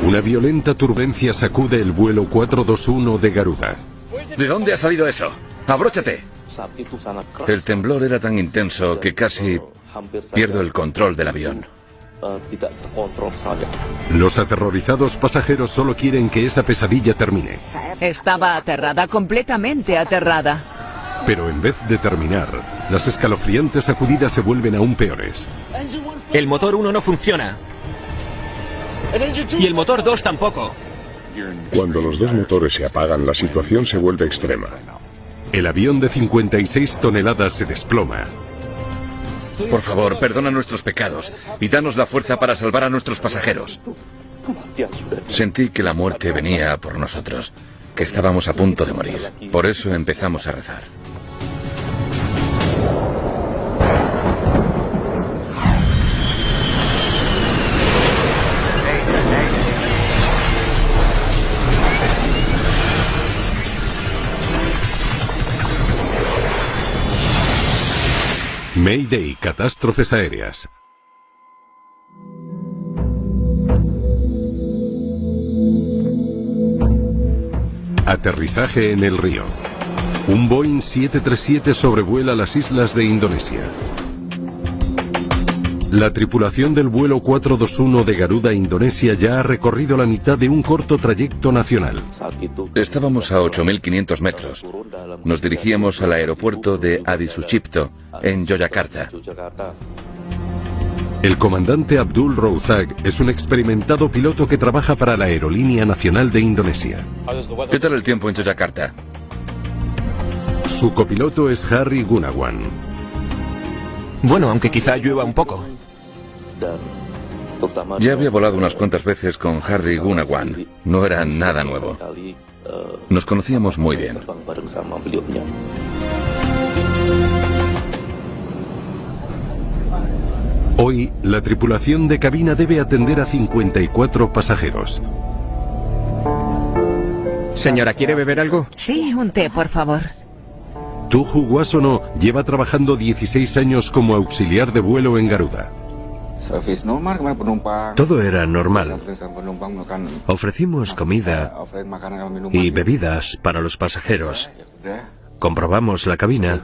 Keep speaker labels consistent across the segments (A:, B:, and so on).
A: Una violenta turbulencia sacude el vuelo 421 de Garuda.
B: ¿De dónde ha salido eso? ¡Abróchate! El temblor era tan intenso que casi pierdo el control del avión.
A: Los aterrorizados pasajeros solo quieren que esa pesadilla termine.
C: Estaba aterrada, completamente aterrada.
A: Pero en vez de terminar, las escalofriantes sacudidas se vuelven aún peores.
D: El motor 1 no funciona. Y el motor 2 tampoco.
E: Cuando los dos motores se apagan, la situación se vuelve extrema.
A: El avión de 56 toneladas se desploma.
B: Por favor, perdona nuestros pecados y danos la fuerza para salvar a nuestros pasajeros. Sentí que la muerte venía por nosotros, que estábamos a punto de morir. Por eso empezamos a rezar.
A: Mayday, catástrofes aéreas. Aterrizaje en el río. Un Boeing 737 sobrevuela las islas de Indonesia. La tripulación del vuelo 421 de Garuda, Indonesia, ya ha recorrido la mitad de un corto trayecto nacional.
B: Estábamos a 8.500 metros. Nos dirigíamos al aeropuerto de Adi Sucipto, en Yogyakarta.
A: El comandante Abdul Rouzak es un experimentado piloto que trabaja para la Aerolínea Nacional de Indonesia.
B: ¿Qué tal el tiempo en Yogyakarta?
A: Su copiloto es Harry Gunawan.
D: Bueno, aunque quizá llueva un poco.
B: Ya había volado unas cuantas veces con Harry Gunawan. No era nada nuevo. Nos conocíamos muy bien.
A: Hoy, la tripulación de cabina debe atender a 54 pasajeros.
D: Señora, ¿quiere beber algo?
C: Sí, un té, por favor.
A: Tuju Wasono lleva trabajando 16 años como auxiliar de vuelo en Garuda.
F: Todo era normal. Ofrecimos comida y bebidas para los pasajeros. Comprobamos la cabina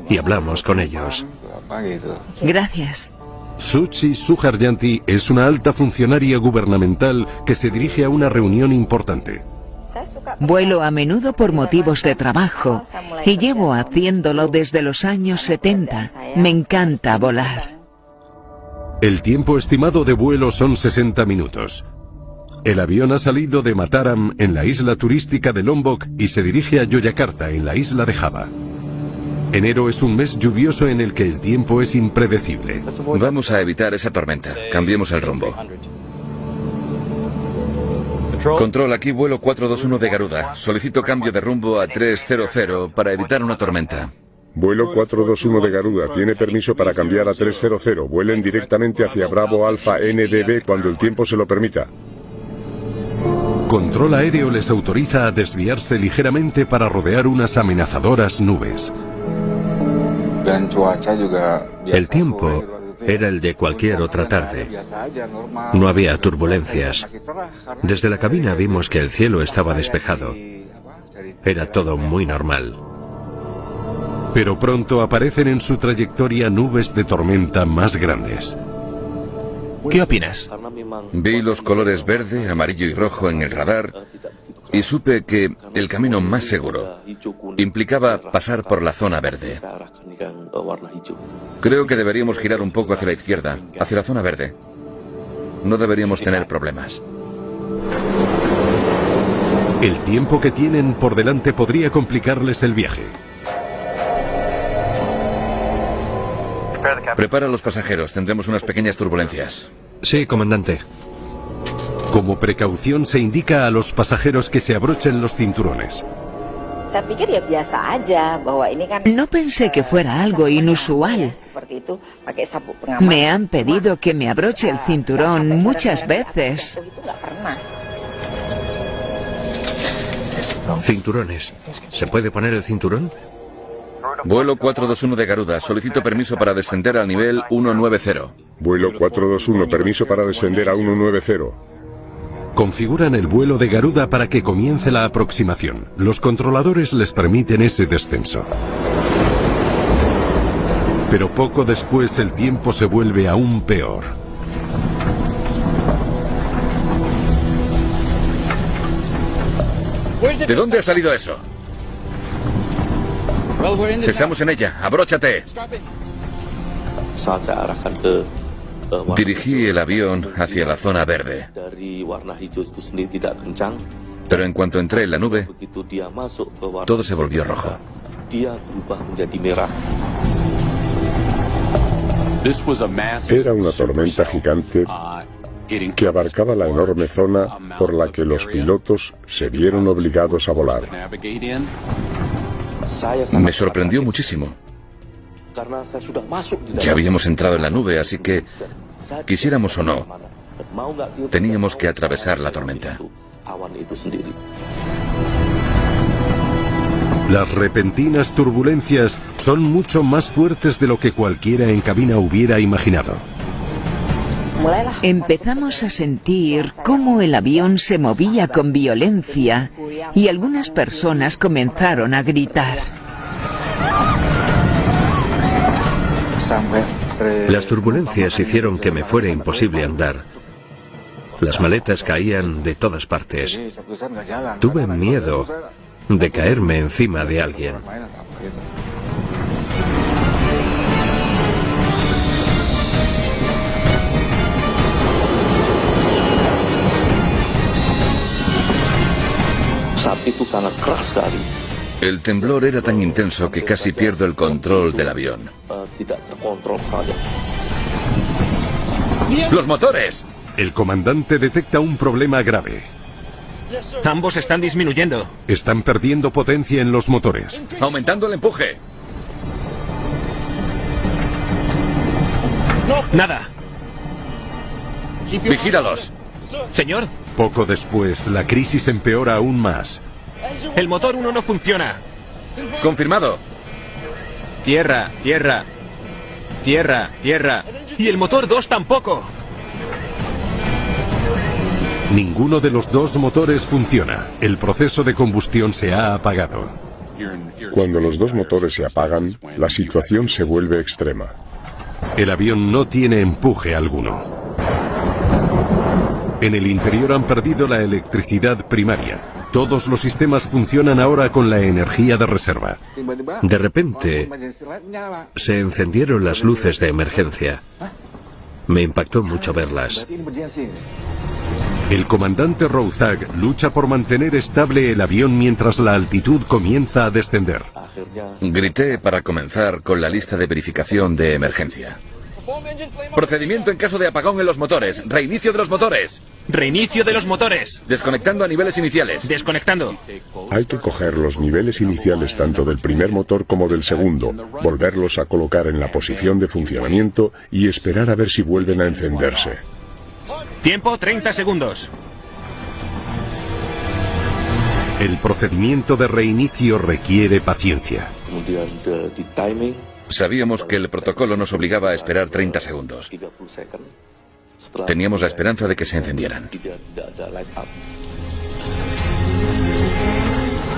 F: y hablamos con ellos.
C: Gracias.
A: Suchi Suharyanti es una alta funcionaria gubernamental que se dirige a una reunión importante.
C: Vuelo a menudo por motivos de trabajo y llevo haciéndolo desde los años 70. Me encanta volar.
A: El tiempo estimado de vuelo son 60 minutos. El avión ha salido de Mataram, en la isla turística de Lombok, y se dirige a Yogyakarta, en la isla de Java. Enero es un mes lluvioso en el que el tiempo es impredecible.
B: Vamos a evitar esa tormenta. Cambiemos el rumbo. Control, aquí vuelo 421 de Garuda. Solicito cambio de rumbo a 300 para evitar una tormenta.
E: Vuelo 421 de Garuda tiene permiso para cambiar a 300. Vuelen directamente hacia Bravo Alfa NDB cuando el tiempo se lo permita.
A: Control aéreo les autoriza a desviarse ligeramente para rodear unas amenazadoras nubes.
F: El tiempo era el de cualquier otra tarde. No había turbulencias. Desde la cabina vimos que el cielo estaba despejado. Era todo muy normal.
A: Pero pronto aparecen en su trayectoria nubes de tormenta más grandes.
D: ¿Qué opinas?
B: Vi los colores verde, amarillo y rojo en el radar y supe que el camino más seguro implicaba pasar por la zona verde. Creo que deberíamos girar un poco hacia la izquierda, hacia la zona verde. No deberíamos tener problemas.
A: El tiempo que tienen por delante podría complicarles el viaje.
B: Prepara a los pasajeros, tendremos unas pequeñas turbulencias.
F: Sí, comandante.
A: Como precaución se indica a los pasajeros que se abrochen los cinturones.
C: No pensé que fuera algo inusual. Me han pedido que me abroche el cinturón muchas veces.
F: Cinturones. ¿Se puede poner el cinturón?
B: Vuelo 421 de Garuda, solicito permiso para descender al nivel 190.
E: Vuelo 421, permiso para descender a 190.
A: Configuran el vuelo de Garuda para que comience la aproximación. Los controladores les permiten ese descenso. Pero poco después el tiempo se vuelve aún peor.
B: ¿De dónde ha salido eso? Estamos en ella. Abróchate. Dirigí el avión hacia la zona verde. Pero en cuanto entré en la nube, todo se volvió rojo.
E: Era una tormenta gigante que abarcaba la enorme zona por la que los pilotos se vieron obligados a volar.
B: Me sorprendió muchísimo. Ya habíamos entrado en la nube, así que, quisiéramos o no, teníamos que atravesar la tormenta.
A: Las repentinas turbulencias son mucho más fuertes de lo que cualquiera en cabina hubiera imaginado.
C: Empezamos a sentir cómo el avión se movía con violencia y algunas personas comenzaron a gritar.
F: Las turbulencias hicieron que me fuera imposible andar. Las maletas caían de todas partes. Tuve miedo de caerme encima de alguien.
B: El temblor era tan intenso que casi pierdo el control del avión. ¡Los motores!
A: El comandante detecta un problema grave.
D: Ambos están disminuyendo.
A: Están perdiendo potencia en los motores.
B: Aumentando el empuje.
D: Nada.
B: Vigílalos.
D: Señor,
A: Poco después, la crisis empeora aún más.
D: el motor 1 no funciona.
B: Confirmado.
G: Tierra, tierra. Tierra, tierra.
D: Y el motor 2 tampoco.
A: Ninguno de los dos motores funciona. El proceso de combustión se ha apagado.
E: Cuando los dos motores se apagan, la situación se vuelve extrema.
A: El avión no tiene empuje alguno. En el interior han perdido la electricidad primaria. Todos los sistemas funcionan ahora con la energía de reserva.
F: De repente, se encendieron las luces de emergencia. Me impactó mucho verlas.
A: El comandante Rouzag lucha por mantener estable el avión mientras la altitud comienza a descender.
B: Grité para comenzar con la lista de verificación de emergencia. Procedimiento en caso de apagón en los motores. Reinicio de los motores.
D: Reinicio de los motores.
B: Desconectando a niveles iniciales.
D: Desconectando.
E: Hay que coger los niveles iniciales tanto del primer motor como del segundo, volverlos a colocar en la posición de funcionamiento y esperar a ver si vuelven a encenderse.
D: Tiempo 30 segundos.
A: El procedimiento de reinicio requiere paciencia.
B: Sabíamos que el protocolo nos obligaba a esperar 30 segundos. Teníamos la esperanza de que se encendieran.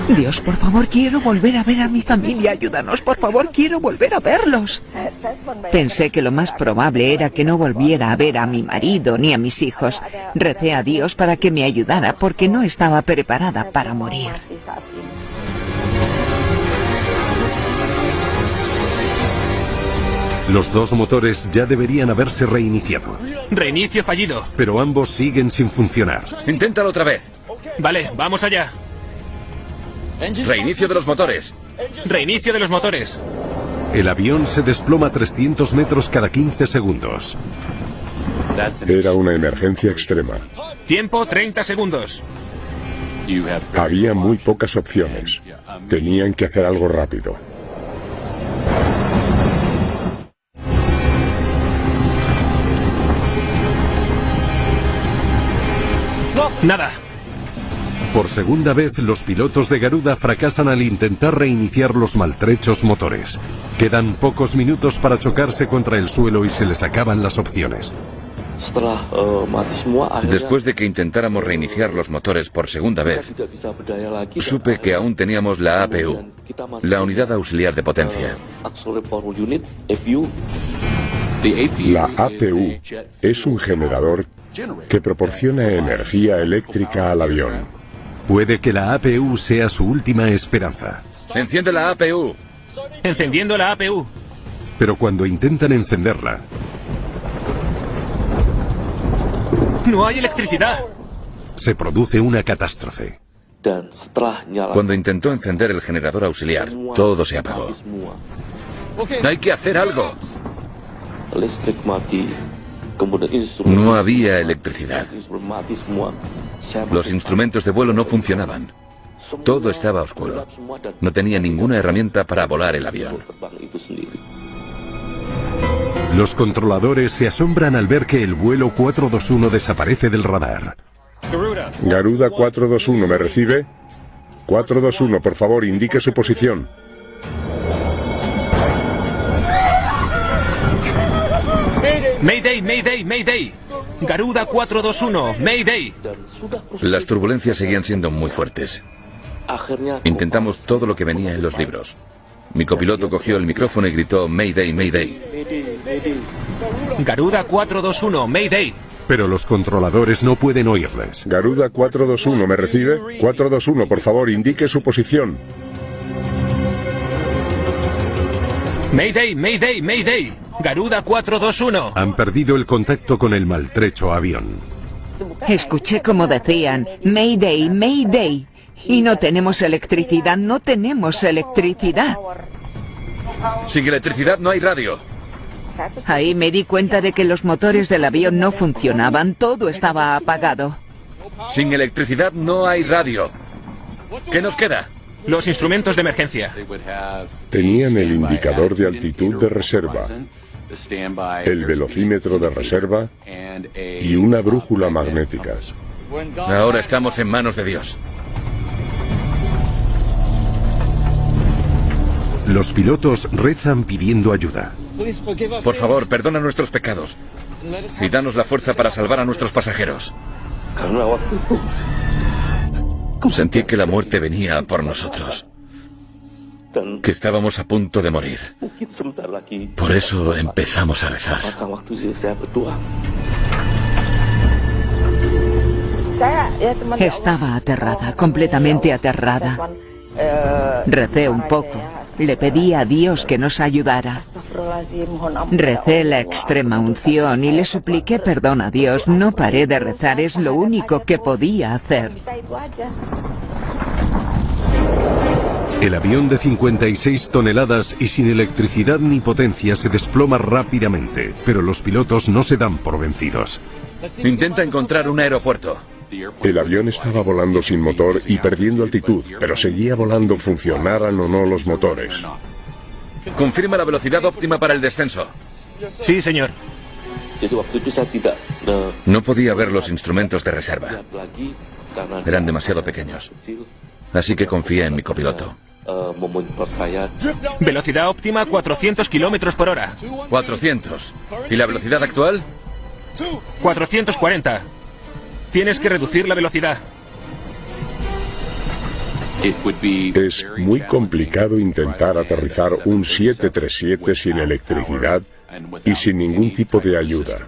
C: Dios, por favor, quiero volver a ver a mi familia. Ayúdanos, por favor, quiero volver a verlos. Pensé que lo más probable era que no volviera a ver a mi marido ni a mis hijos. Recé a Dios para que me ayudara porque no estaba preparada para morir.
A: Los dos motores ya deberían haberse reiniciado,
D: Reinicio fallido.
A: pero ambos siguen sin funcionar.
B: Inténtalo otra vez.
D: Vale, vamos allá.
B: Reinicio de los motores.
D: Reinicio de los motores.
A: El avión se desploma 300 metros cada 15 segundos.
E: Era una emergencia extrema.
D: Tiempo 30 segundos.
E: Había muy pocas opciones. Tenían que hacer algo rápido.
D: Nada.
A: Por segunda vez, los pilotos de Garuda fracasan al intentar reiniciar los maltrechos motores. Quedan pocos minutos para chocarse contra el suelo y se les acaban las opciones.
B: Después de que intentáramos reiniciar los motores por segunda vez, supe que aún teníamos la APU, la unidad auxiliar de potencia.
E: La APU es un generador que proporciona energía eléctrica al avión.
A: Puede que la APU sea su última esperanza.
B: ¡Enciende la APU!
D: Encendiendo la APU.
A: Pero cuando intentan encenderla,
D: No hay electricidad.
A: se produce una catástrofe.
B: Cuando intentó encender el generador auxiliar, todo se apagó. ¡Hay que hacer algo! No había electricidad. Los instrumentos de vuelo no funcionaban. Todo estaba oscuro. No tenía ninguna herramienta para volar el avión.
A: Los controladores se asombran al ver que el vuelo 421 desaparece del radar.
E: Garuda 421, ¿me recibe? 421, por favor, indique su posición.
D: Mayday, Mayday, Mayday. Garuda 421, Mayday.
B: Las turbulencias seguían siendo muy fuertes. Intentamos todo lo que venía en los libros. Mi copiloto cogió el micrófono y gritó Mayday, Mayday.
D: Garuda 421, Mayday.
A: Pero los controladores no pueden oírles.
E: Garuda 421, ¿me recibe? 421, por favor, indique su posición.
D: Mayday, Mayday, Mayday. Garuda 421.
A: Han perdido el contacto con el maltrecho avión.
C: Escuché como decían, Mayday, Mayday. Y no tenemos electricidad, no tenemos electricidad.
B: Sin electricidad no hay radio.
C: Ahí me di cuenta de que los motores del avión no funcionaban, todo estaba apagado.
B: Sin electricidad no hay radio. ¿Qué nos queda?
D: Los instrumentos de emergencia.
E: Tenían el indicador de altitud de reserva, el velocímetro de reserva y una brújula magnética.
B: Ahora estamos en manos de Dios.
A: Los pilotos rezan pidiendo ayuda.
B: Por favor, perdona nuestros pecados y danos la fuerza para salvar a nuestros pasajeros. Sentí que la muerte venía por nosotros, que estábamos a punto de morir. Por eso empezamos a rezar.
C: Estaba aterrada, completamente aterrada. Recé un poco. Le pedí a Dios que nos ayudara. Recé la extrema unción y le supliqué perdón a Dios. No paré de rezar, es lo único que podía hacer.
A: El avión de 56 toneladas y sin electricidad ni potencia se desploma rápidamente, pero los pilotos no se dan por vencidos.
B: Intenta encontrar un aeropuerto.
E: El avión estaba volando sin motor y perdiendo altitud, pero seguía volando funcionaran o no los motores.
B: Confirma la velocidad óptima para el descenso.
D: Sí, señor.
B: No podía ver los instrumentos de reserva. Eran demasiado pequeños. Así que confié en mi copiloto.
D: Velocidad óptima 400 kilómetros por hora.
B: 400. ¿Y la velocidad actual?
D: 440. Tienes que reducir la velocidad.
E: Es muy complicado intentar aterrizar un 737 sin electricidad y sin ningún tipo de ayuda.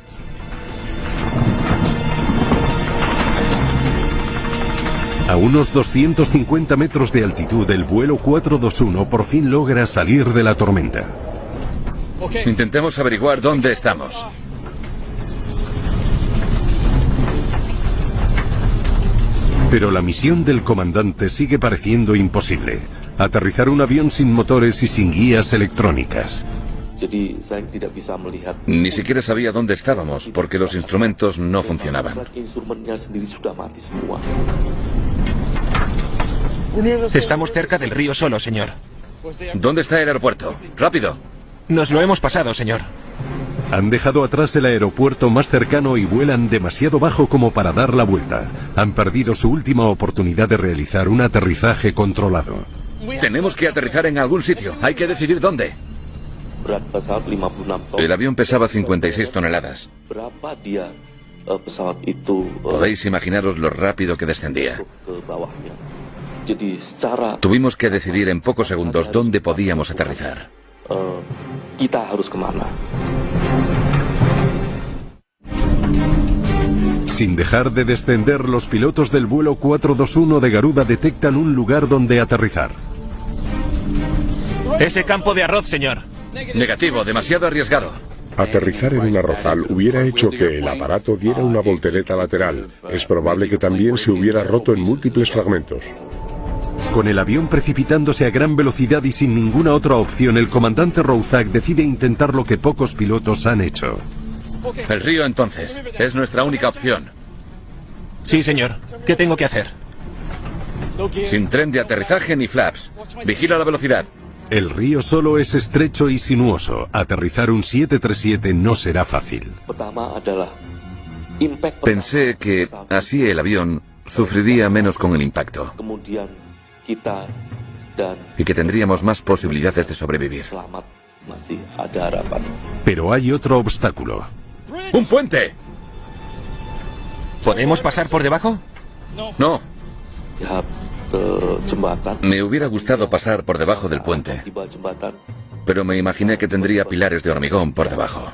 A: A unos 250 metros de altitud, el vuelo 421 por fin logra salir de la tormenta.
B: Intentemos averiguar dónde estamos.
A: Pero la misión del comandante sigue pareciendo imposible. Aterrizar un avión sin motores y sin guías electrónicas.
B: Ni siquiera sabía dónde estábamos, porque los instrumentos no funcionaban.
D: Estamos cerca del río Solo, señor.
B: ¿Dónde está el aeropuerto? ¡Rápido!
D: Nos lo hemos pasado, señor.
A: Han dejado atrás el aeropuerto más cercano y vuelan demasiado bajo como para dar la vuelta. Han perdido su última oportunidad de realizar un aterrizaje controlado.
B: Tenemos que aterrizar en algún sitio. Hay que decidir dónde. El avión pesaba 56 toneladas. Podéis imaginaros lo rápido que descendía. Tuvimos que decidir en pocos segundos dónde podíamos aterrizar.
A: Sin dejar de descender, los pilotos del vuelo 421 de Garuda detectan un lugar donde aterrizar.
D: Ese campo de arroz, señor.
B: Negativo, demasiado arriesgado.
E: Aterrizar en un arrozal hubiera hecho que el aparato diera una voltereta lateral. Es probable que también se hubiera roto en múltiples fragmentos.
A: Con el avión precipitándose a gran velocidad y sin ninguna otra opción, el comandante Rouzak decide intentar lo que pocos pilotos han hecho.
B: El río, entonces, es nuestra única opción.
D: Sí, señor. ¿Qué tengo que hacer?
B: Sin tren de aterrizaje ni flaps. Vigila la velocidad.
A: El río solo es estrecho y sinuoso. Aterrizar un 737 no será fácil.
B: Pensé que así el avión sufriría menos con el impacto y que tendríamos más posibilidades de sobrevivir.
A: Pero hay otro obstáculo.
B: ¡Un puente!
D: ¿Podemos pasar por debajo?
B: No. Me hubiera gustado pasar por debajo del puente, pero me imaginé que tendría pilares de hormigón por debajo.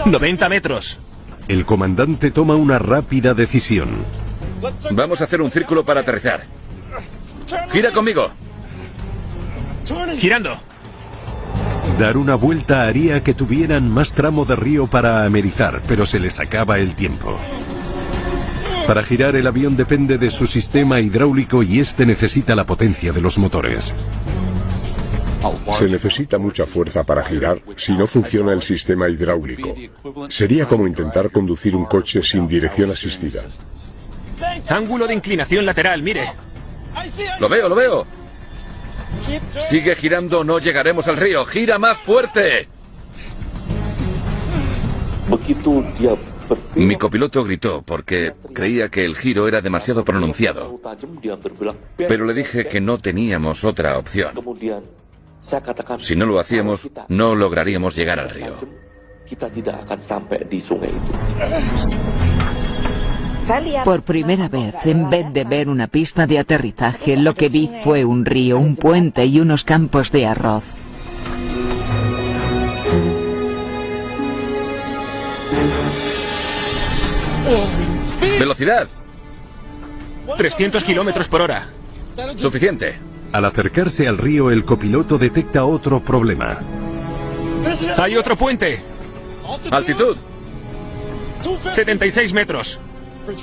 D: 90 metros.
A: El comandante toma una rápida decisión.
B: Vamos a hacer un círculo para aterrizar. ¡Gira conmigo!
D: Girando.
A: Dar una vuelta haría que tuvieran más tramo de río para amerizar, pero se les acaba el tiempo. Para girar el avión depende de su sistema hidráulico y este necesita la potencia de los motores.
E: Se necesita mucha fuerza para girar si no funciona el sistema hidráulico. Sería como intentar conducir un coche sin dirección asistida.
D: Ángulo de inclinación lateral, mire.
B: ¡Lo veo, lo veo! Sigue girando, no llegaremos al río. ¡Gira más fuerte! Mi copiloto gritó porque creía que el giro era demasiado pronunciado. Pero le dije que no teníamos otra opción. Si no lo hacíamos, no lograríamos llegar al río.
C: Por primera vez, en vez de ver una pista de aterrizaje, lo que vi fue un río, un puente y unos campos de arroz.
B: ¡Velocidad!
D: 300 kilómetros por hora.
B: Suficiente.
A: Al acercarse al río, el copiloto detecta otro problema.
D: Hay otro puente.
B: Altitud.
D: 76 metros.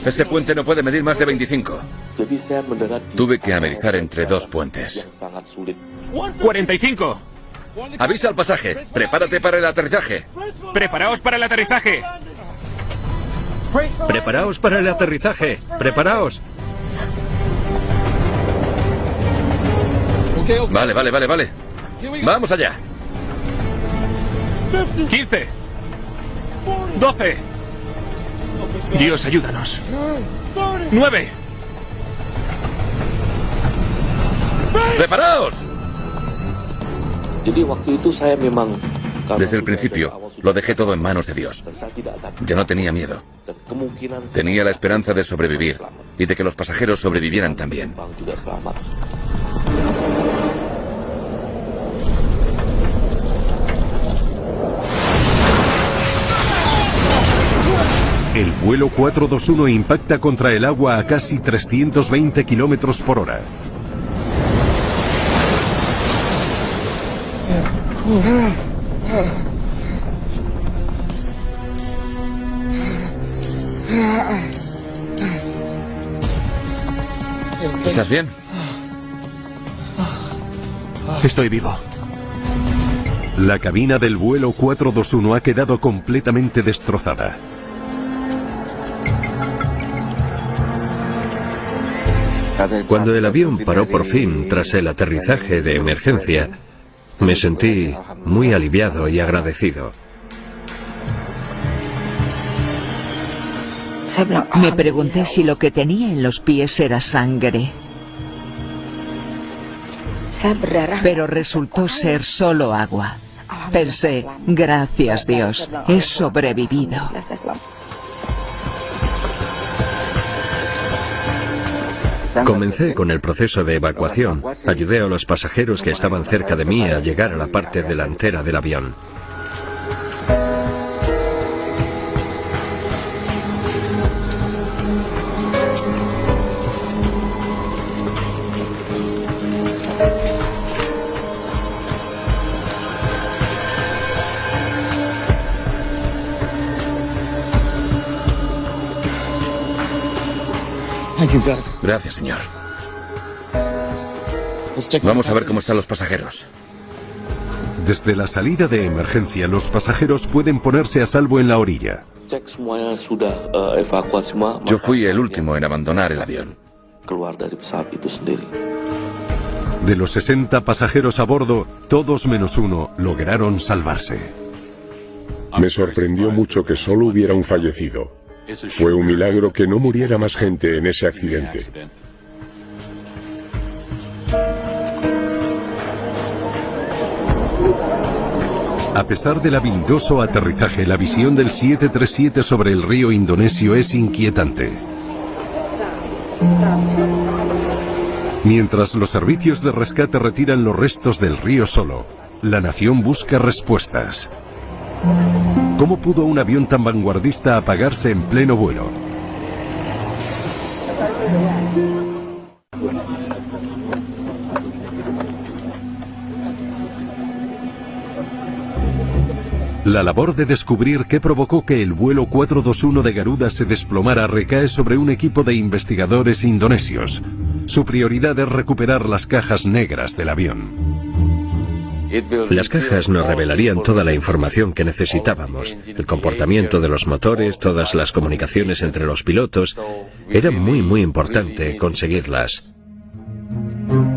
B: Ese puente no puede medir más de 25. Tuve que amerizar entre dos puentes.
D: 45.
B: Avisa al pasaje. Prepárate para el aterrizaje.
D: Preparaos para el aterrizaje.
F: Preparaos para el aterrizaje. Preparaos.
B: Vale. Vamos allá.
D: 15. 12. Dios, ayúdanos. 9.
B: ¡Preparaos! Desde el principio, lo dejé todo en manos de Dios. Ya no tenía miedo. Tenía la esperanza de sobrevivir y de que los pasajeros sobrevivieran también.
A: El vuelo 421 impacta contra el agua a casi 320 kilómetros por hora.
B: ¿Estás bien?
D: Estoy vivo.
A: La cabina del vuelo 421 ha quedado completamente destrozada.
F: Cuando el avión paró por fin tras el aterrizaje de emergencia, me sentí muy aliviado y agradecido.
C: Me pregunté si lo que tenía en los pies era sangre. pero resultó ser solo agua. Pensé, gracias Dios, he sobrevivido.
F: Comencé con el proceso de evacuación. Ayudé a los pasajeros que estaban cerca de mí a llegar a la parte delantera del avión.
B: Gracias, señor. Vamos a ver cómo están los pasajeros.
A: Desde la salida de emergencia, los pasajeros pueden ponerse a salvo en la orilla.
B: Yo fui el último en abandonar el avión.
A: De los 60 pasajeros a bordo, todos menos uno lograron salvarse.
E: Me sorprendió mucho que solo hubiera un fallecido. Fue un milagro que no muriera más gente en ese accidente.
A: A pesar del habilidoso aterrizaje, la visión del 737 sobre el río indonesio es inquietante. Mientras los servicios de rescate retiran los restos del río Solo, la nación busca respuestas. ¿Cómo pudo un avión tan vanguardista apagarse en pleno vuelo? La labor de descubrir qué provocó que el vuelo 421 de Garuda se desplomara recae sobre un equipo de investigadores indonesios. Su prioridad es recuperar las cajas negras del avión.
F: Las cajas nos revelarían toda la información que necesitábamos, el comportamiento de los motores, todas las comunicaciones entre los pilotos. Era muy importante conseguirlas.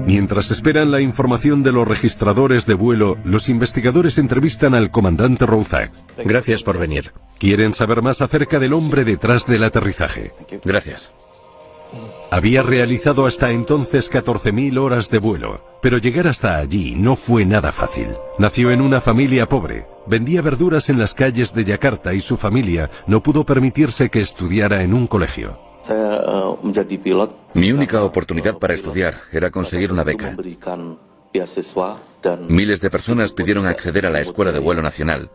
A: Mientras esperan la información de los registradores de vuelo, los investigadores entrevistan al comandante Rouzak.
F: Gracias por venir.
A: Quieren saber más acerca del hombre detrás del aterrizaje.
B: Gracias.
A: Había realizado hasta entonces 14.000 horas de vuelo, pero llegar hasta allí no fue nada fácil. Nació en una familia pobre, vendía verduras en las calles de Yakarta y su familia no pudo permitirse que estudiara en un colegio.
B: Mi única oportunidad para estudiar era conseguir una beca. Miles de personas pidieron acceder a la Escuela de Vuelo Nacional.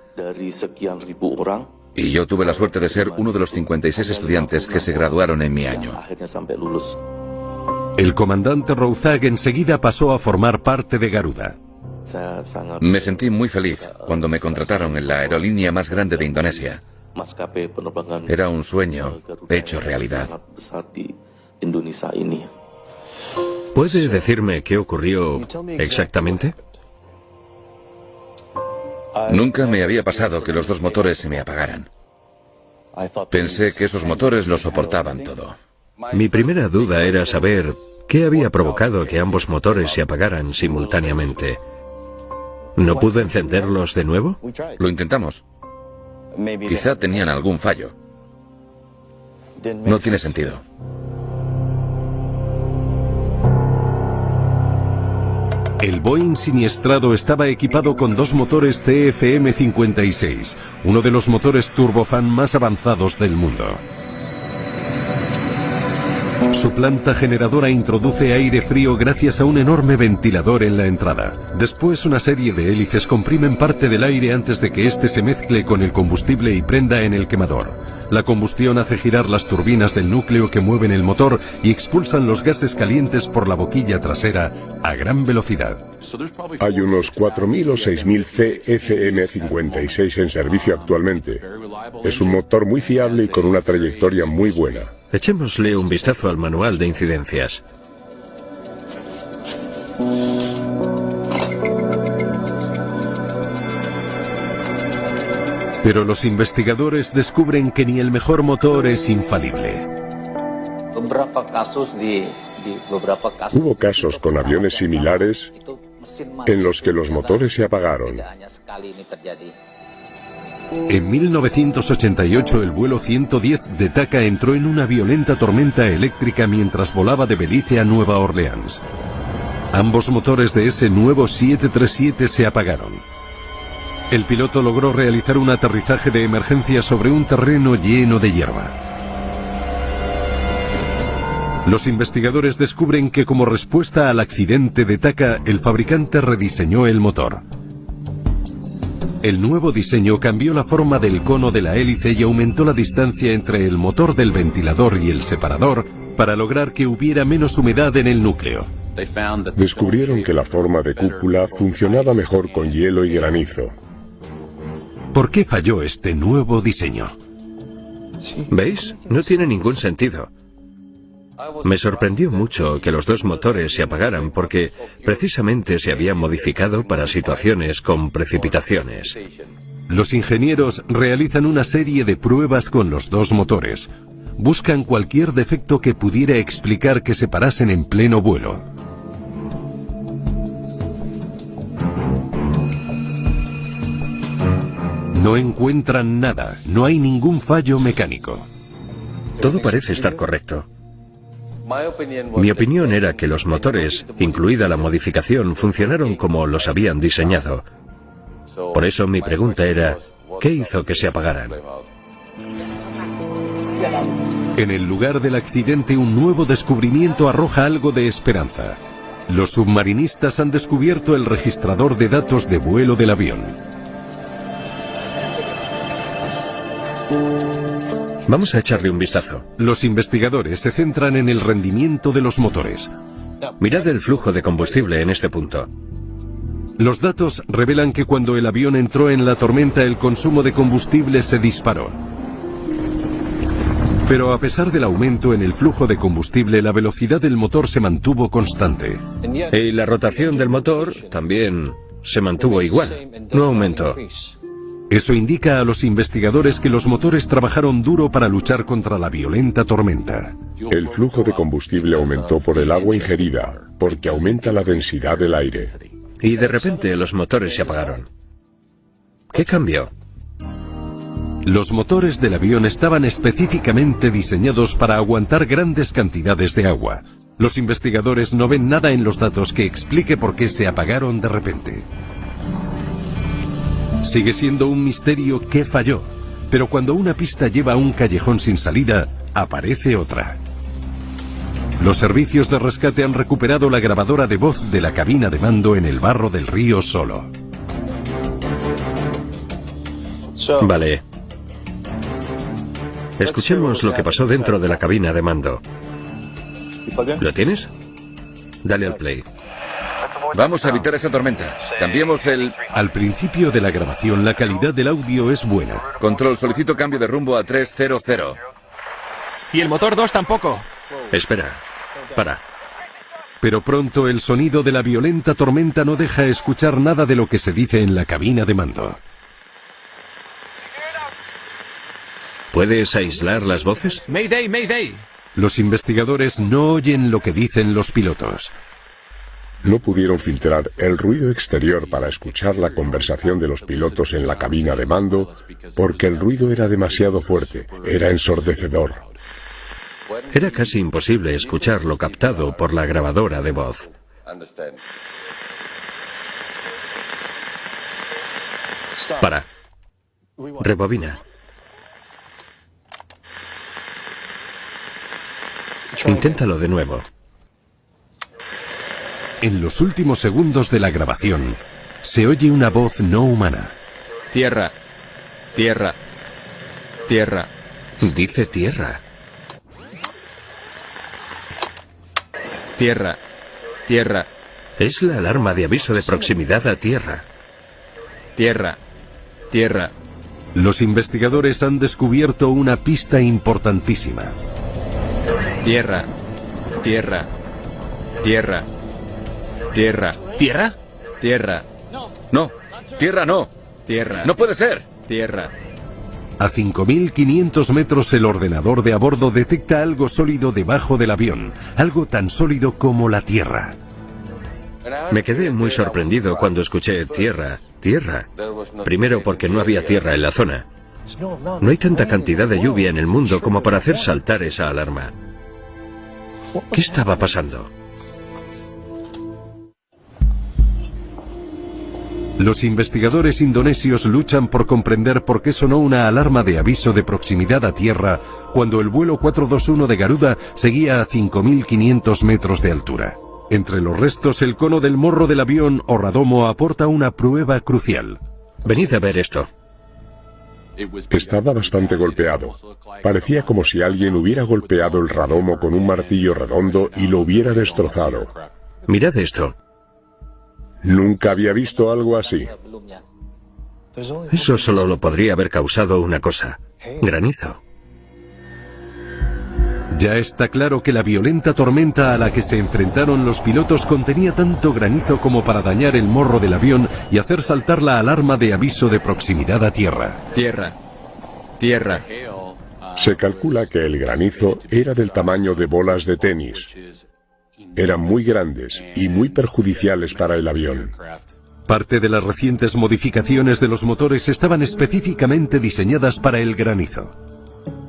B: Y yo tuve la suerte de ser uno de los 56 estudiantes que se graduaron en mi año.
A: El comandante Rouzak enseguida pasó a formar parte de Garuda.
B: Me sentí muy feliz cuando me contrataron en la aerolínea más grande de Indonesia. Era un sueño hecho realidad.
F: ¿Puede decirme qué ocurrió exactamente?
B: Nunca me había pasado que los dos motores se me apagaran. Pensé que esos motores lo soportaban todo.
F: Mi primera duda era saber qué había provocado que ambos motores se apagaran simultáneamente. ¿No pudo encenderlos de nuevo?
B: Lo intentamos. Quizá tenían algún fallo. No tiene sentido.
A: El Boeing siniestrado estaba equipado con dos motores CFM56, uno de los motores turbofan más avanzados del mundo. Su planta generadora introduce aire frío gracias a un enorme ventilador en la entrada. Después, una serie de hélices comprimen parte del aire antes de que éste se mezcle con el combustible y prenda en el quemador. La combustión hace girar las turbinas del núcleo que mueven el motor y expulsan los gases calientes por la boquilla trasera a gran velocidad.
E: Hay unos 4.000 o 6.000 CFM56 en servicio actualmente. Es un motor muy fiable y con una trayectoria muy buena.
F: Echémosle un vistazo al manual de incidencias.
A: Pero los investigadores descubren que ni el mejor motor es infalible.
E: Hubo casos con aviones similares en los que los motores se apagaron.
A: En 1988 el vuelo 110 de TACA entró en una violenta tormenta eléctrica mientras volaba de Belice a Nueva Orleans. Ambos motores de ese nuevo 737 se apagaron. El piloto logró realizar un aterrizaje de emergencia sobre un terreno lleno de hierba. Los investigadores descubren que como respuesta al accidente de Taka, el fabricante rediseñó el motor. El nuevo diseño cambió la forma del cono de la hélice y aumentó la distancia entre el motor del ventilador y el separador para lograr que hubiera menos humedad en el núcleo.
E: Descubrieron que la forma de cúpula funcionaba mejor con hielo y granizo.
A: ¿Por qué falló este nuevo diseño?
F: ¿Veis? No tiene ningún sentido. Me sorprendió mucho que los dos motores se apagaran porque precisamente se habían modificado para situaciones con precipitaciones.
A: Los ingenieros realizan una serie de pruebas con los dos motores. Buscan cualquier defecto que pudiera explicar que se parasen en pleno vuelo. No encuentran nada, no hay ningún fallo mecánico.
F: Todo parece estar correcto. Mi opinión era que los motores, incluida la modificación, funcionaron como los habían diseñado. Por eso mi pregunta era, ¿qué hizo que se apagaran?
A: En el lugar del accidente, un nuevo descubrimiento arroja algo de esperanza. Los submarinistas han descubierto el registrador de datos de vuelo del avión.
F: Vamos a echarle un vistazo.
A: Los investigadores se centran en el rendimiento de los motores.
F: Mirad el flujo de combustible en este punto.
A: Los datos revelan que cuando el avión entró en la tormenta, el consumo de combustible se disparó. Pero a pesar del aumento en el flujo de combustible, la velocidad del motor se mantuvo constante.
F: Y la rotación del motor también se mantuvo igual, no aumentó.
A: Eso indica a los investigadores que los motores trabajaron duro para luchar contra la violenta tormenta.
E: El flujo de combustible aumentó por el agua ingerida, porque aumenta la densidad del aire.
F: Y de repente los motores se apagaron. ¿Qué cambió?
A: Los motores del avión estaban específicamente diseñados para aguantar grandes cantidades de agua. Los investigadores no ven nada en los datos que explique por qué se apagaron de repente. Sigue siendo un misterio qué falló, pero cuando una pista lleva a un callejón sin salida, aparece otra. Los servicios de rescate han recuperado la grabadora de voz de la cabina de mando en el barro del río Solo.
F: Vale. Escuchemos lo que pasó dentro de la cabina de mando. ¿Lo tienes? Dale al play.
B: Vamos a evitar esa tormenta. Cambiemos el...
A: Al principio de la grabación, la calidad del audio es buena.
B: Control, solicito cambio de rumbo a 300.
D: Y el motor 2 tampoco.
F: Espera. Para.
A: Pero pronto el sonido de la violenta tormenta no deja escuchar nada de lo que se dice en la cabina de mando.
F: ¿Puedes aislar las voces?
D: Mayday, Mayday.
A: Los investigadores no oyen lo que dicen los pilotos.
E: No pudieron filtrar el ruido exterior para escuchar la conversación de los pilotos en la cabina de mando porque el ruido era demasiado fuerte, era ensordecedor.
F: Era casi imposible escuchar lo captado por la grabadora de voz. Para. Rebobina. Inténtalo de nuevo.
A: En los últimos segundos de la grabación, se oye una voz no humana.
G: Tierra. Tierra. Tierra.
F: Dice tierra.
G: Tierra. Tierra.
F: Es la alarma de aviso de proximidad a tierra.
G: Tierra. Tierra.
A: Los investigadores han descubierto una pista importantísima.
G: Tierra. Tierra. Tierra. Tierra.
D: ¿Tierra?
G: Tierra.
B: No, tierra no.
G: Tierra.
B: No puede ser.
G: Tierra.
A: A 5.500 metros el ordenador de a bordo detecta algo sólido debajo del avión, algo tan sólido como la tierra.
F: Me quedé muy sorprendido cuando escuché tierra, tierra. Primero porque no había tierra en la zona. No hay tanta cantidad de lluvia en el mundo como para hacer saltar esa alarma. ¿Qué estaba pasando?
A: Los investigadores indonesios luchan por comprender por qué sonó una alarma de aviso de proximidad a tierra cuando el vuelo 421 de Garuda seguía a 5.500 metros de altura. Entre los restos, el cono del morro del avión o radomo aporta una prueba crucial.
F: Venid a ver esto.
E: Estaba bastante golpeado. Parecía como si alguien hubiera golpeado el radomo con un martillo redondo y lo hubiera destrozado.
F: Mirad esto.
E: Nunca había visto algo así.
F: Eso solo lo podría haber causado una cosa: granizo.
A: Ya está claro que la violenta tormenta a la que se enfrentaron los pilotos contenía tanto granizo como para dañar el morro del avión y hacer saltar la alarma de aviso de proximidad a tierra.
G: Tierra. Tierra.
E: Se calcula que el granizo era del tamaño de bolas de tenis. Eran muy grandes y muy perjudiciales para el avión.
A: Parte de las recientes modificaciones de los motores estaban específicamente diseñadas para el granizo.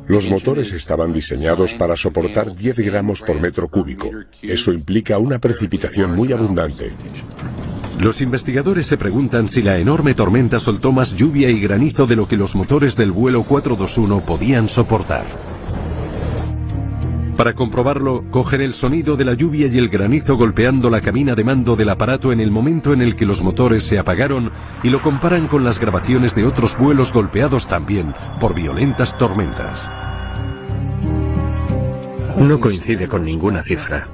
E: Los motores estaban diseñados para soportar 10 gramos por metro cúbico. Eso implica una precipitación muy abundante.
A: Los investigadores se preguntan si la enorme tormenta soltó más lluvia y granizo de lo que los motores del vuelo 421 podían soportar. Para comprobarlo, cogen el sonido de la lluvia y el granizo golpeando la cabina de mando del aparato en el momento en el que los motores se apagaron y lo comparan con las grabaciones de otros vuelos golpeados también por violentas tormentas.
F: No coincide con ninguna cifra.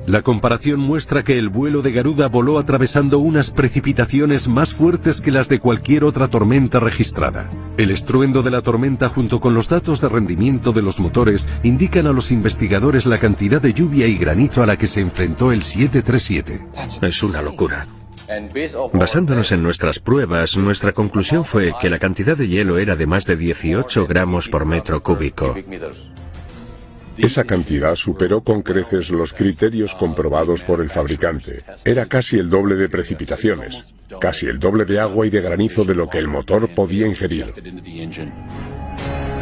A: La comparación muestra que el vuelo de Garuda voló atravesando unas precipitaciones más fuertes que las de cualquier otra tormenta registrada. El estruendo de la tormenta junto con los datos de rendimiento de los motores indican a los investigadores la cantidad de lluvia y granizo a la que se enfrentó el 737.
F: Es una locura. Basándonos en nuestras pruebas, nuestra conclusión fue que la cantidad de hielo era de más de 18 gramos por metro cúbico.
E: Esa cantidad superó con creces los criterios comprobados por el fabricante. Era casi el doble de precipitaciones, casi el doble de agua y de granizo de lo que el motor podía ingerir.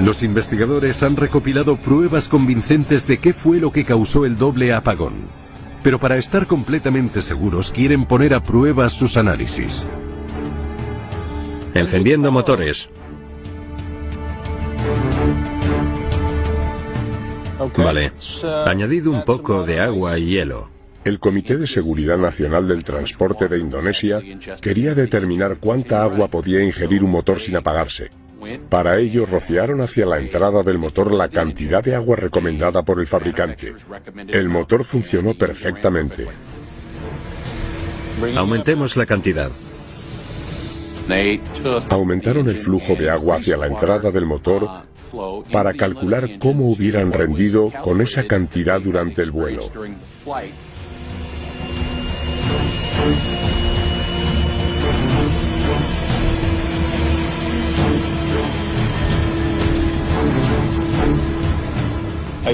A: Los investigadores han recopilado pruebas convincentes de qué fue lo que causó el doble apagón. Pero para estar completamente seguros, quieren poner a prueba sus análisis.
F: Encendiendo motores. Vale. Añadid un poco de agua y hielo.
E: El Comité de Seguridad Nacional del Transporte de Indonesia quería determinar cuánta agua podía ingerir un motor sin apagarse. Para ello, rociaron hacia la entrada del motor la cantidad de agua recomendada por el fabricante. El motor funcionó perfectamente.
F: Aumentemos la cantidad.
E: Aumentaron el flujo de agua hacia la entrada del motor para calcular cómo hubieran rendido con esa cantidad durante el vuelo.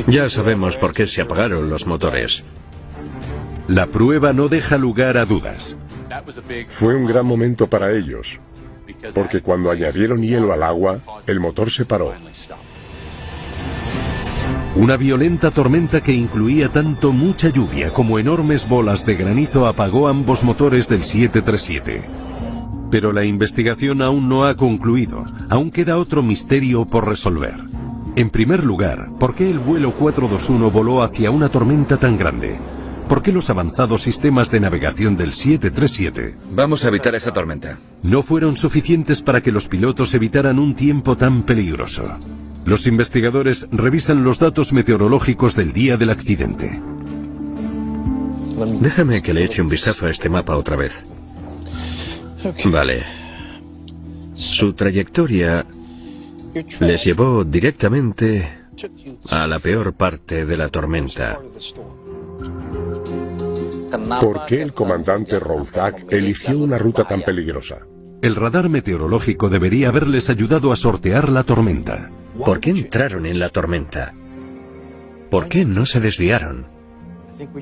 F: Ya sabemos por qué se apagaron los motores.
A: La prueba no deja lugar a dudas.
E: Fue un gran momento para ellos, porque cuando añadieron hielo al agua, el motor se paró.
A: Una violenta tormenta que incluía tanto mucha lluvia como enormes bolas de granizo apagó ambos motores del 737. Pero la investigación aún no ha concluido. Aún queda otro misterio por resolver. En primer lugar, ¿por qué el vuelo 421 voló hacia una tormenta tan grande? ¿Por qué los avanzados sistemas de navegación del 737
B: Vamos a evitar esa tormenta.
A: no fueron suficientes para que los pilotos evitaran un tiempo tan peligroso? Los investigadores revisan los datos meteorológicos del día del accidente.
F: Déjame que le eche un vistazo a este mapa otra vez. Vale. Su trayectoria les llevó directamente a la peor parte de la tormenta.
E: ¿Por qué el comandante Rouzak eligió una ruta tan peligrosa?
A: El radar meteorológico debería haberles ayudado a sortear la tormenta.
F: ¿Por qué entraron en la tormenta? ¿Por qué no se desviaron?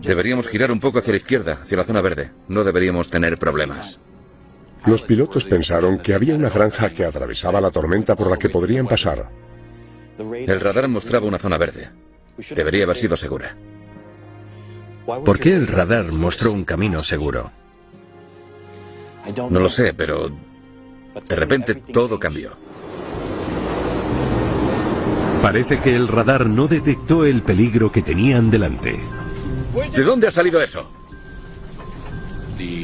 B: Deberíamos girar un poco hacia la izquierda, hacia la zona verde. No deberíamos tener problemas.
E: Los pilotos pensaron que había una franja que atravesaba la tormenta por la que podrían pasar.
B: El radar mostraba una zona verde. Debería haber sido segura.
F: ¿Por qué el radar mostró un camino seguro?
B: No lo sé, pero de repente todo cambió.
A: Parece que el radar no detectó el peligro que tenían delante.
B: ¿De dónde ha salido eso?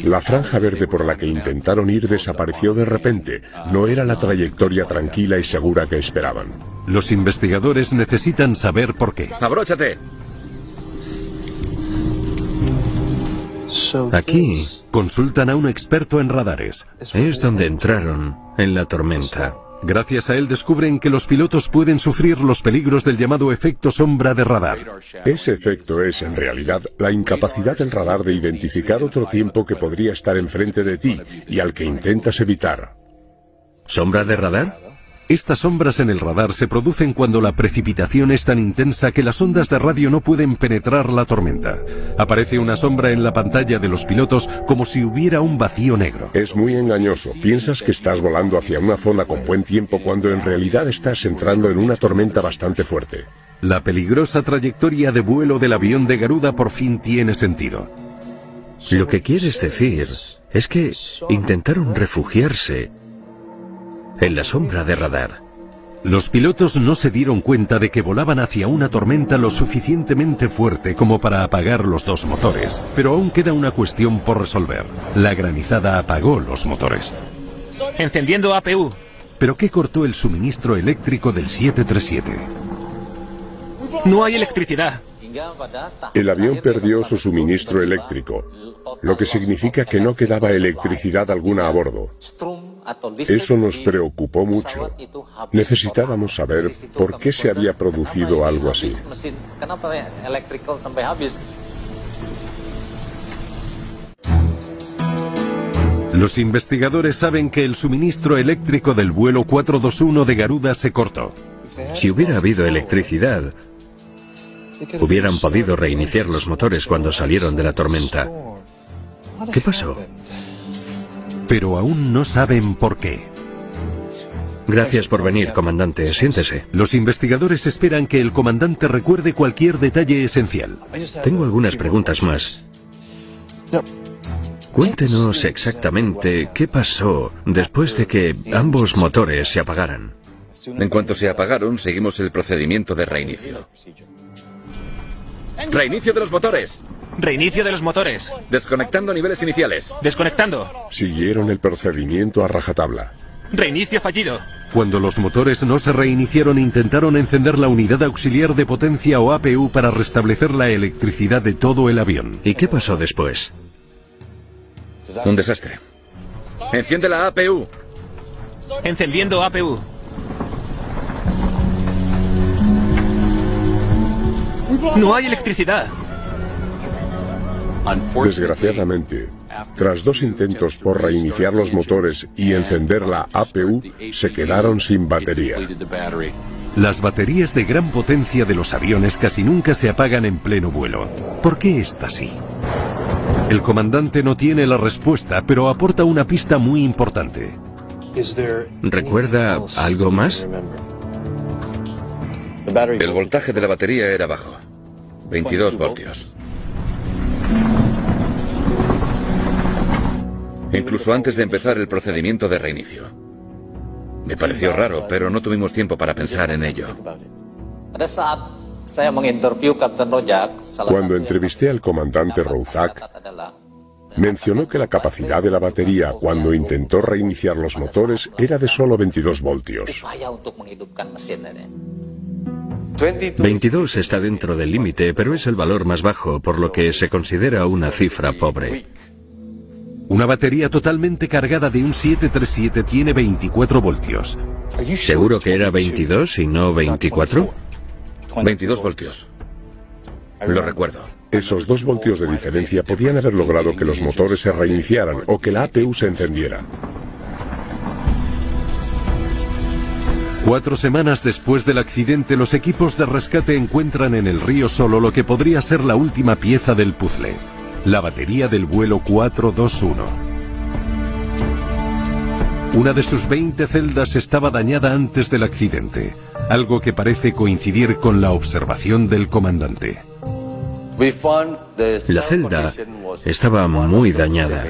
E: La franja verde por la que intentaron ir desapareció de repente. No era la trayectoria tranquila y segura que esperaban.
A: Los investigadores necesitan saber por qué.
B: ¡Abróchate!
F: Aquí
A: Consultan a un experto en radares.
F: es donde entraron en la tormenta.
A: Gracias a él descubren que los pilotos pueden sufrir los peligros del llamado efecto sombra de radar.
E: Ese efecto es, en realidad, la incapacidad del radar de identificar otro tiempo que podría estar enfrente de ti y al que intentas evitar.
F: ¿Sombra de radar?
A: Estas sombras en el radar se producen cuando la precipitación es tan intensa que las ondas de radio no pueden penetrar la tormenta. Aparece una sombra en la pantalla de los pilotos como si hubiera un vacío negro.
E: Es muy engañoso. Piensas que estás volando hacia una zona con buen tiempo cuando en realidad estás entrando en una tormenta bastante fuerte.
A: La peligrosa trayectoria de vuelo del avión de Garuda por fin tiene sentido.
F: Lo que quieres decir es que intentaron refugiarse en la sombra de radar.
A: Los pilotos no se dieron cuenta de que volaban hacia una tormenta lo suficientemente fuerte como para apagar los dos motores. Pero aún queda una cuestión por resolver. La granizada apagó los motores.
D: Encendiendo APU.
A: ¿Pero qué cortó el suministro eléctrico del 737?
D: No hay electricidad.
E: El avión perdió su suministro eléctrico, lo que significa que no quedaba electricidad alguna a bordo. Eso nos preocupó mucho. Necesitábamos saber por qué se había producido algo así.
A: Los investigadores saben que el suministro eléctrico del vuelo 421 de Garuda se cortó.
F: Si hubiera habido electricidad, hubieran podido reiniciar los motores cuando salieron de la tormenta. ¿Qué pasó?
A: Pero aún no saben por qué.
F: Gracias por venir, comandante. Siéntese.
A: Los investigadores esperan que el comandante recuerde cualquier detalle esencial.
F: Tengo algunas preguntas más. Cuéntenos exactamente qué pasó después de que ambos motores se apagaran.
B: En cuanto se apagaron, seguimos el procedimiento de reinicio. ¡Reinicio de los motores!
D: Reinicio de los motores.
B: Desconectando niveles iniciales.
D: Desconectando.
E: Siguieron el procedimiento a rajatabla.
D: Reinicio fallido.
A: Cuando los motores no se reiniciaron, intentaron encender la unidad auxiliar de potencia o APU para restablecer la electricidad de todo el avión.
F: ¿Y qué pasó después?
B: Un desastre. ¡Enciende la APU!
D: Encendiendo APU. No hay electricidad.
E: Desgraciadamente, tras dos intentos por reiniciar los motores y encender la APU, se quedaron sin batería.
A: Las baterías de gran potencia de los aviones casi nunca se apagan en pleno vuelo. ¿Por qué está así? El comandante no tiene la respuesta, pero aporta una pista muy importante.
F: ¿Recuerda algo más?
B: El voltaje de la batería era bajo. 22 voltios. Incluso antes de empezar el procedimiento de reinicio. Me pareció raro, pero no tuvimos tiempo para pensar en ello.
E: Cuando entrevisté al comandante Rouzak, mencionó que la capacidad de la batería cuando intentó reiniciar los motores era de solo 22 voltios.
F: 22 está dentro del límite, pero es el valor más bajo, por lo que se considera una cifra pobre.
A: Una batería totalmente cargada de un 737 tiene 24 voltios.
F: ¿Seguro que era 22 y no 24?
B: 22 voltios. Lo recuerdo.
E: Esos 2 voltios de diferencia podían haber logrado que los motores se reiniciaran o que la APU se encendiera.
A: 4 semanas después del accidente, los equipos de rescate encuentran en el río Solo lo que podría ser la última pieza del puzzle: la batería del vuelo 421. Una de sus 20 celdas estaba dañada antes del accidente, algo que parece coincidir con la observación del comandante.
F: La celda estaba muy dañada.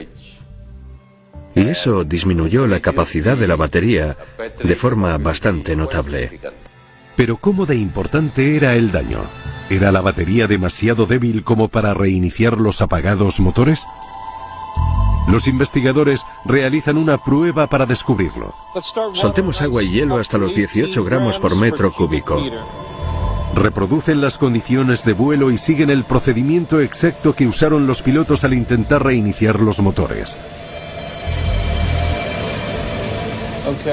F: y eso disminuyó la capacidad de la batería de forma bastante notable.
A: Pero ¿cómo de importante era el daño? ¿Era la batería demasiado débil como para reiniciar los apagados motores? Los investigadores realizan una prueba para descubrirlo.
F: Soltemos agua y hielo hasta los 18 gramos por metro cúbico.
A: Reproducen las condiciones de vuelo y siguen el procedimiento exacto que usaron los pilotos al intentar reiniciar los motores.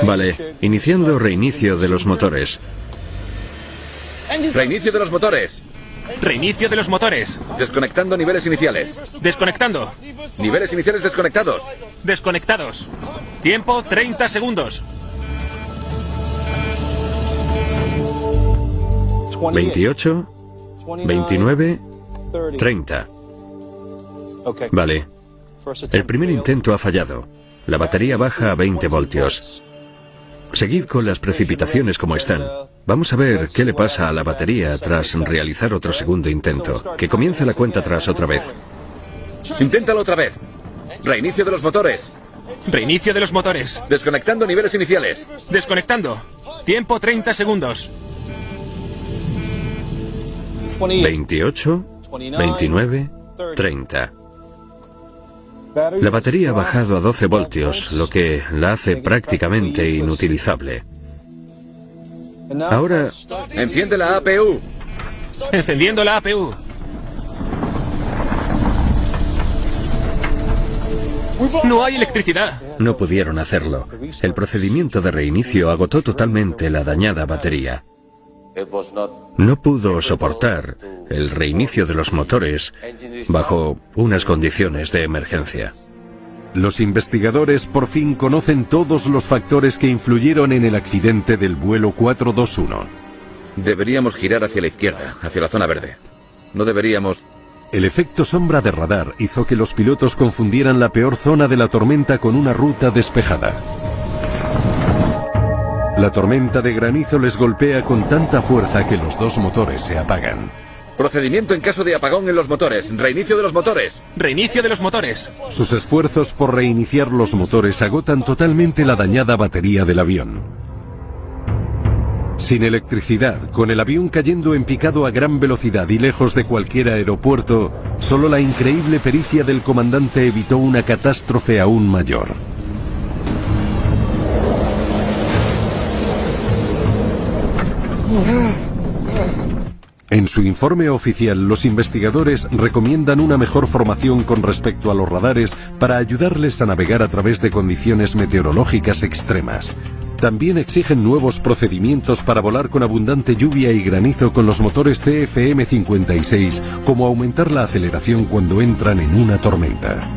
F: Vale, iniciando reinicio de los motores.
B: Reinicio de los motores.
H: Reinicio de los motores.
B: Desconectando niveles iniciales.
H: Desconectando.
B: Niveles iniciales desconectados.
H: Desconectados. Tiempo 30 segundos.
F: 28, 29, 30. Vale. El primer intento ha fallado. La batería baja a 20 voltios. Seguid con las precipitaciones como están. Vamos a ver qué le pasa a la batería tras realizar otro segundo intento. Que comience la cuenta atrás otra vez.
B: Inténtalo otra vez. Reinicio de los motores.
H: Reinicio de los motores.
B: Desconectando niveles iniciales.
H: Desconectando. Tiempo 30 segundos.
F: 28, 29, 30. La batería ha bajado a 12 voltios, lo que la hace prácticamente inutilizable. Ahora...
B: Enciende la APU.
H: Encendiendo la APU. No hay electricidad.
F: No pudieron hacerlo. El procedimiento de reinicio agotó totalmente la dañada batería. No pudo soportar el reinicio de los motores bajo unas condiciones de emergencia.
A: Los investigadores por fin conocen todos los factores que influyeron en el accidente del vuelo 421.
B: Deberíamos girar hacia la izquierda, hacia la zona verde. No deberíamos...
A: El efecto sombra de radar hizo que los pilotos confundieran la peor zona de la tormenta con una ruta despejada. La tormenta de granizo les golpea con tanta fuerza que los dos motores se apagan.
B: Procedimiento en caso de apagón en los motores. Reinicio de los motores.
H: Reinicio de los motores.
A: Sus esfuerzos por reiniciar los motores agotan totalmente la dañada batería del avión. Sin electricidad, con el avión cayendo en picado a gran velocidad y lejos de cualquier aeropuerto, solo la increíble pericia del comandante evitó una catástrofe aún mayor. En su informe oficial, los investigadores recomiendan una mejor formación con respecto a los radares para ayudarles a navegar a través de condiciones meteorológicas extremas. También exigen nuevos procedimientos para volar con abundante lluvia y granizo con los motores CFM56, como aumentar la aceleración cuando entran en una tormenta.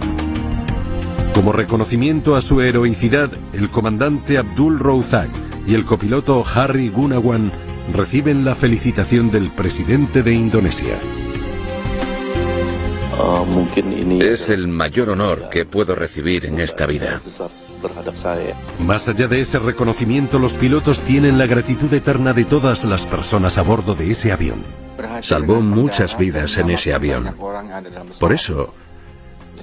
A: Como reconocimiento a su heroicidad, el comandante Abdul Rouzak y el copiloto Harry Gunawan reciben la felicitación del presidente de Indonesia.
B: Es el mayor honor que puedo recibir en esta vida.
A: Más allá de ese reconocimiento, los pilotos tienen la gratitud eterna de todas las personas a bordo de ese avión.
F: Salvó muchas vidas en ese avión. Por eso,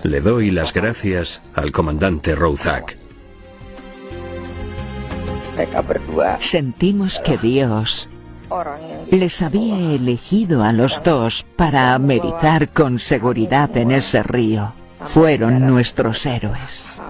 F: le doy las gracias al comandante Rouzak.
C: Sentimos que Dios les había elegido a los dos para amerizar con seguridad en ese río. Fueron nuestros héroes.